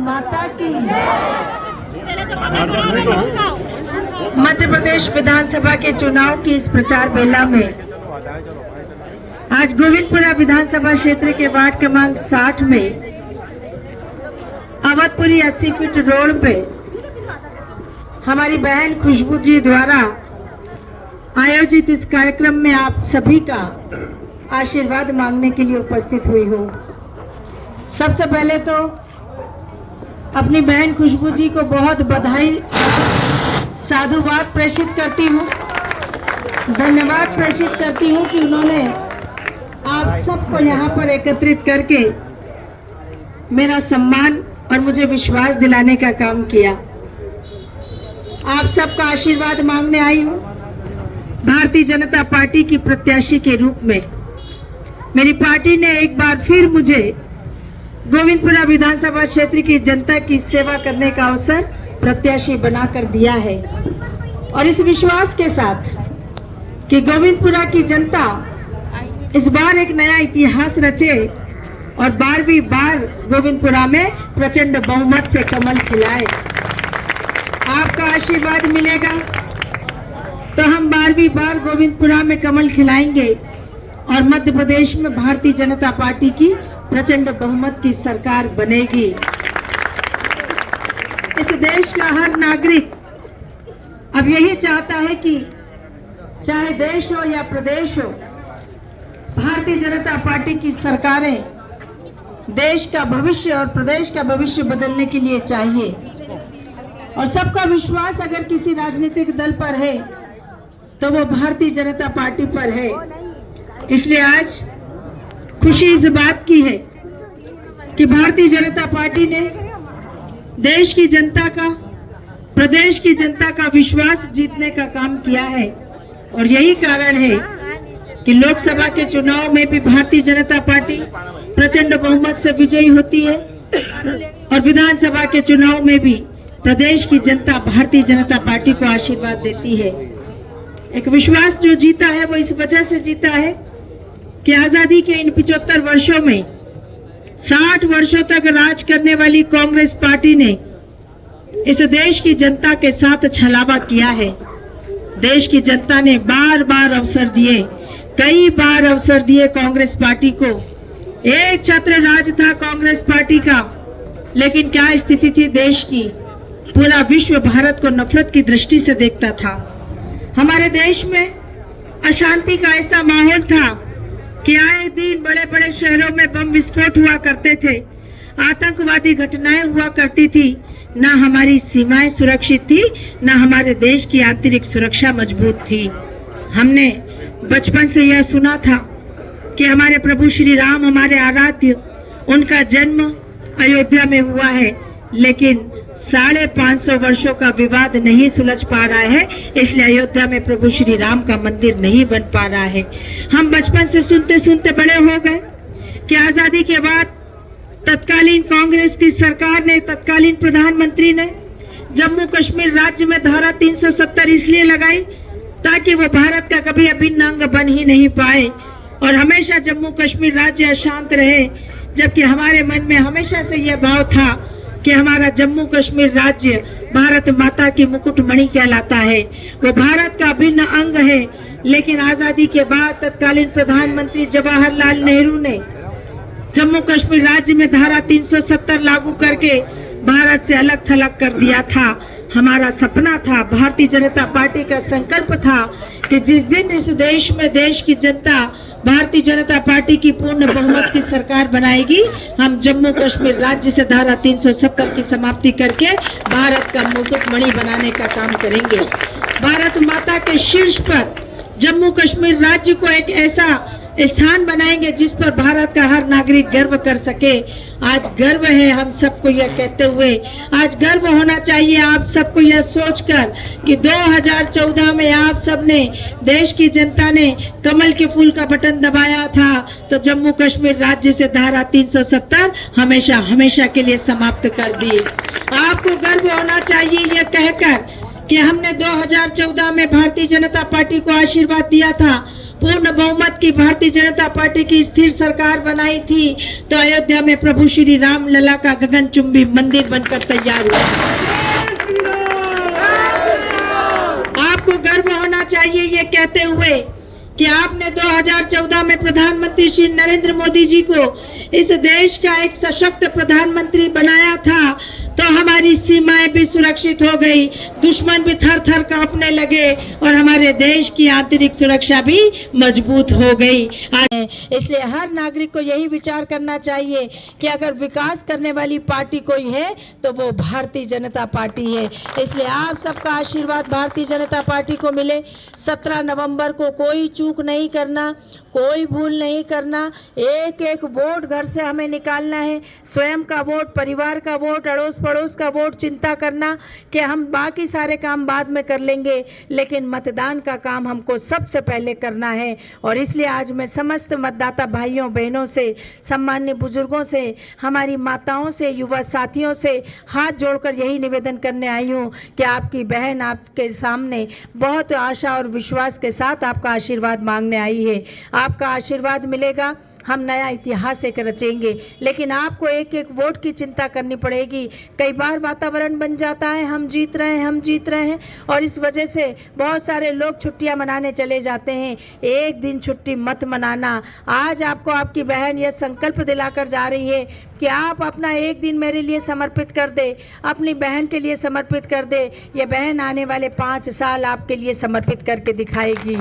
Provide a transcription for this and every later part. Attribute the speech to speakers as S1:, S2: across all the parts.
S1: माता की। मध्य प्रदेश विधानसभा के चुनाव की इस प्रचार मेला में आज गोविंदपुरा विधानसभा क्षेत्र के वार्ड क्रमांक 60 में अवधपुरी 80 फीट रोड पे हमारी बहन खुशबू जी द्वारा आयोजित इस कार्यक्रम में आप सभी का आशीर्वाद मांगने के लिए उपस्थित हुई हूँ। सबसे पहले तो अपनी बहन खुशबू जी को बहुत बधाई, साधुवाद प्रेषित करती हूँ, धन्यवाद प्रेषित करती हूँ कि उन्होंने आप सबको यहाँ पर एकत्रित करके मेरा सम्मान और मुझे विश्वास दिलाने का काम किया। आप सबका आशीर्वाद मांगने आई हूँ। भारतीय जनता पार्टी की प्रत्याशी के रूप में मेरी पार्टी ने एक बार फिर मुझे गोविंदपुरा विधानसभा क्षेत्र की जनता की सेवा करने का अवसर प्रत्याशी बनाकर दिया है और इस विश्वास के साथ कि गोविंदपुरा की जनता इस बार एक नया इतिहास रचे और 12वीं बार गोविंदपुरा में प्रचंड बहुमत से कमल खिलाए। आपका आशीर्वाद मिलेगा तो हम 12वीं बार गोविंदपुरा में कमल खिलाएंगे और मध्य प्रदेश में भारतीय जनता पार्टी की प्रचंड बहुमत की सरकार बनेगी। इस देश का हर नागरिक अब यही चाहता है कि चाहे देश हो या प्रदेश हो, भारतीय जनता पार्टी की सरकारें देश का भविष्य और प्रदेश का भविष्य बदलने के लिए चाहिए और सबका विश्वास अगर किसी राजनीतिक दल पर है तो वो भारतीय जनता पार्टी पर है। इसलिए आज खुशी इस बात की है कि भारतीय जनता पार्टी ने देश की जनता का, प्रदेश की जनता का विश्वास जीतने का काम किया है और यही कारण है कि लोकसभा के चुनाव में भी भारतीय जनता पार्टी प्रचंड बहुमत से विजयी होती है और विधानसभा के चुनाव में भी प्रदेश की जनता भारतीय जनता पार्टी को आशीर्वाद देती है। एक विश्वास जो जीता है वो इस वजह से जीता है कि आजादी के इन 75 वर्षों में 60 वर्षों तक राज करने वाली कांग्रेस पार्टी ने इस देश की जनता के साथ छलावा किया है। देश की जनता ने बार बार अवसर दिए, कई बार अवसर दिए कांग्रेस पार्टी को। एक छत्र राज था कांग्रेस पार्टी का, लेकिन क्या स्थिति थी देश की? पूरा विश्व भारत को नफरत की दृष्टि से देखता था। हमारे देश में अशांति का ऐसा माहौल था कि आए दिन बड़े बड़े शहरों में बम विस्फोट हुआ करते थे, आतंकवादी घटनाएं हुआ करती थी। ना हमारी सीमाएं सुरक्षित थी, ना हमारे देश की आंतरिक सुरक्षा मजबूत थी। हमने बचपन से यह सुना था कि हमारे प्रभु श्री राम हमारे आराध्य, उनका जन्म अयोध्या में हुआ है, लेकिन 550 वर्षों का विवाद नहीं सुलझ पा रहा है, इसलिए अयोध्या में प्रभु श्री राम का मंदिर नहीं बन पा रहा है। हम बचपन से सुनते सुनते बड़े हो गए कि आजादी के बाद तत्कालीन कांग्रेस की सरकार ने, तत्कालीन प्रधानमंत्री ने जम्मू कश्मीर राज्य में धारा 370 इसलिए लगाई ताकि वो भारत का कभी अभिन्न अंग बन ही नहीं पाए और हमेशा जम्मू कश्मीर राज्य अशांत रहे। जबकि हमारे मन में हमेशा से यह भाव था कि हमारा जम्मू कश्मीर राज्य भारत माता की मुकुटमणि कहलाता है, वो भारत का अभिन्न अंग है। लेकिन आजादी के बाद तत्कालीन प्रधानमंत्री जवाहरलाल नेहरू ने जम्मू कश्मीर राज्य में धारा 370 लागू करके भारत से अलग थलग कर दिया था। हमारा सपना था, भारतीय जनता पार्टी का संकल्प था कि जिस दिन इस देश में देश की जनता भारतीय जनता पार्टी की पूर्ण बहुमत की सरकार बनाएगी, हम जम्मू कश्मीर राज्य से धारा 370 की समाप्ति करके भारत का मुकुटमणि बनाने का काम करेंगे। भारत माता के शीर्ष पर जम्मू कश्मीर राज्य को एक ऐसा स्थान बनाएंगे जिस पर भारत का हर नागरिक गर्व कर सके। आज गर्व है हम सबको यह कहते हुए, आज गर्व होना चाहिए आप सबको यह सोचकर कि 2014 में आप सबने, देश की जनता ने कमल के फूल का बटन दबाया था तो जम्मू कश्मीर राज्य से धारा 370 हमेशा हमेशा के लिए समाप्त कर दी। आपको गर्व होना चाहिए यह कहकर कि हमने 2014 में भारतीय जनता पार्टी को आशीर्वाद दिया था, पूर्ण बहुमत की भारतीय जनता पार्टी की स्थिर सरकार बनाई थी तो अयोध्या में प्रभु श्री राम लला का गगनचुंबी मंदिर बनकर तैयार हुआ। आपको गर्व होना चाहिए ये कहते हुए कि आपने 2014 में प्रधानमंत्री श्री नरेंद्र मोदी जी को इस देश का एक सशक्त प्रधानमंत्री बनाया था तो हमारी सीमाएं भी सुरक्षित हो गई, दुश्मन भी थर थर कांपने लगे और हमारे देश की आंतरिक सुरक्षा भी मजबूत हो गई। इसलिए हर नागरिक को यही विचार करना चाहिए कि अगर विकास करने वाली पार्टी कोई है तो वो भारतीय जनता पार्टी है। इसलिए आप सबका आशीर्वाद भारतीय जनता पार्टी को मिले। 17 नवंबर को कोई चूक नहीं करना, कोई भूल नहीं करना। एक एक वोट घर से हमें निकालना है, स्वयं का वोट, परिवार का वोट, अड़ोस पड़ोस का वोट। चिंता करना कि हम बाकी सारे काम बाद में कर लेंगे, लेकिन मतदान का काम हमको सबसे पहले करना है। और इसलिए आज मैं समस्त मतदाता भाइयों बहनों से, सम्मान्य बुजुर्गों से, हमारी माताओं से, युवा साथियों से हाथ जोड़कर यही निवेदन करने आई हूँ कि आपकी बहन आपके सामने बहुत आशा और विश्वास के साथ आपका आशीर्वाद मांगने आई है। आपका आशीर्वाद मिलेगा, हम नया इतिहास एक रचेंगे, लेकिन आपको एक एक वोट की चिंता करनी पड़ेगी। कई बार वातावरण बन जाता है हम जीत रहे हैं और इस वजह से बहुत सारे लोग छुट्टियां मनाने चले जाते हैं। एक दिन छुट्टी मत मनाना। आज आपको आपकी बहन यह संकल्प दिलाकर जा रही है कि आप अपना एक दिन मेरे लिए समर्पित कर दे, अपनी बहन के लिए समर्पित कर दे। ये बहन आने वाले 5 साल आपके लिए समर्पित करके दिखाएगी,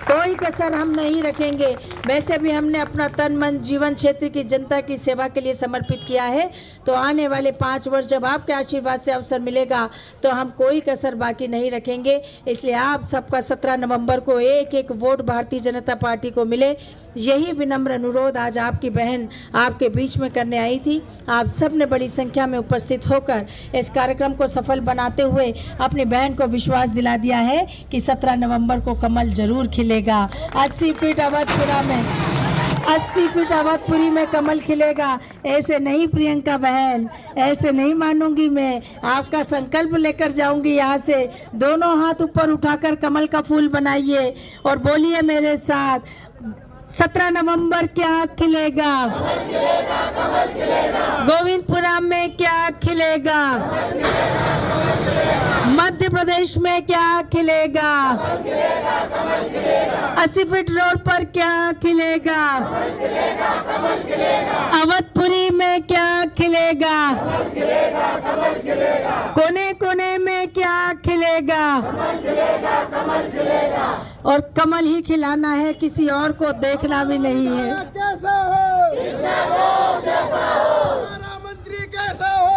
S1: कोई कसर हम नहीं रखेंगे। वैसे भी हमने अपना तन मन जीवन क्षेत्र की जनता की सेवा के लिए समर्पित किया है, तो आने वाले 5 वर्ष जब आपके आशीर्वाद से अवसर मिलेगा तो हम कोई कसर बाकी नहीं रखेंगे। इसलिए आप सबका 17 नवंबर को एक एक वोट भारतीय जनता पार्टी को मिले, यही विनम्र अनुरोध आज आपकी बहन आपके बीच में करने आई थी। आप सब ने बड़ी संख्या में उपस्थित होकर इस कार्यक्रम को सफल बनाते हुए अपनी बहन को विश्वास दिला दिया है कि 17 नवंबर को कमल जरूर खिलेगा। 80 फीट अवधपुरा में 80 फीट अवधपुरी में कमल खिलेगा। ऐसे नहीं प्रियंका बहन, ऐसे नहीं मानूंगी मैं। आपका संकल्प लेकर जाऊंगी यहाँ से। दोनों हाथ ऊपर उठाकर कमल का फूल बनाइए और बोलिए मेरे साथ, 17 नवंबर क्या खिलेगा? गोविंदपुरा में क्या खिलेगा? मध्य प्रदेश में क्या खिलेगा? 80 फीट रोड पर क्या खिलेगा? अवधपुरी में क्या खिलेगा? कोने कोने में क्या खिलेगा? और कमल ही खिलाना है, किसी और को देखना भी नहीं है।
S2: कैसा हो हमारा मंत्री, कैसा हो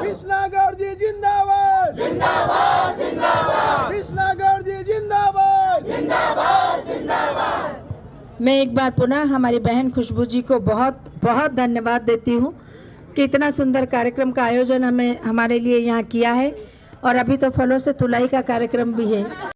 S2: कृष्णा गौर जी जिंदाबाद, जिंदाबाद जिंदाबाद, कृष्णा गौर जी जिंदाबाद, जिंदाबाद जिंदाबाद।
S1: मैं एक बार पुनः हमारी बहन खुशबू जी को बहुत बहुत धन्यवाद देती हूँ कि इतना सुंदर कार्यक्रम का आयोजन हमारे लिए यहाँ किया है। और अभी तो फलों से तुलाई का कार्यक्रम भी है।